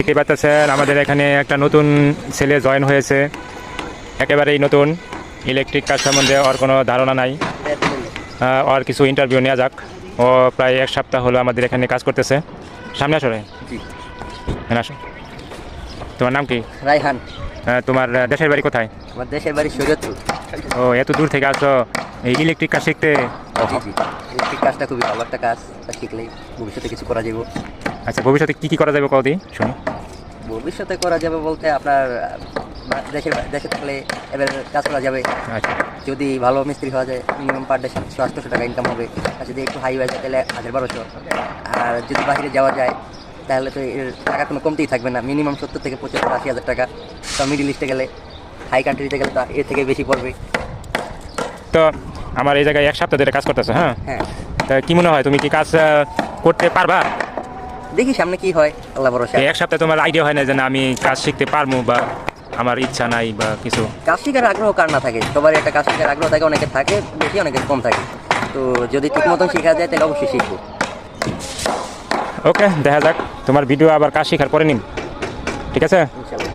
দেখতে পাচ্ছেন আমাদের এখানে একটা নতুন ছেলে জয়েন হয়েছে, একেবারেই নতুন। ইলেকট্রিক কাজ সম্বন্ধে ওর কোনো ধারণা নাই। ওর কিছু ইন্টারভিউ নেওয়া যাক। ও প্রায় এক সপ্তাহ হলো আমাদের এখানে কাজ করতেছে। সামনে আসো রে, আসো। তোমার নাম কি? রায়হান। তোমার দেশের বাড়ি কোথায়? আমার দেশের বাড়ি শরীয়তপুর। ও, এত দূর থেকে আসো এই ইলেকট্রিক কাজ শিখতে? ইলেকট্রিক কাজটা খুবই ভালো একটা কাজ, তা শিখলেই ভবিষ্যতে কিছু করা যাবে। আচ্ছা, ভবিষ্যতে কী কী করা যাবে কদি শুনি। ভবিষ্যতে করা যাবে বলতে আপনার দেশে থাকলে এবার কাজ করা যাবে। আচ্ছা, যদি ভালো মিস্ত্রি হওয়া যায় মিনিমাম পার ডে 700-800 টাকা ইনকাম হবে। আর যদি একটু হাই হয়ে যায় তাহলে 1000-1200। আর যদি বাইরে যাওয়া যায় তাহলে তো এর টাকা কোনো কমতেই থাকবে না, মিনিমাম 70 থেকে 75-80 হাজার টাকা। তো মিডিল ইস্টে গেলে, হাই কান্ট্রিতে গেলে তো এর থেকে বেশি পড়বে। তো আমার এই জায়গায় এক সপ্তাহ ধরে কাজ করতেছো, হ্যাঁ? হ্যাঁ, তা কি মনে হয় তুমি কি কাজ করতে পারবা? দেখি সামনে কি হয়, আল্লাহ ভরসা। এক সপ্তাহে তোমার আইডিয়া হয় না যে না আমি কাজ শিখতে পারবো, বা আমার ইচ্ছা নাই বা কিছু? কাজ শেখার আগ্রহ কার না থাকে, সবার একটা কাজ শেখার আগ্রহ থাকে, অনেকের থাকে বেশি, অনেকের কম থাকে। তো যদি ঠিক মতন শেখা যায় তাহলে অবশ্যই শিখবো। ওকে, দেখা যাক। তোমার ভিডিও আবার কাজ শেখার পরে নিন, ঠিক আছে? ইনশাল্লাহ।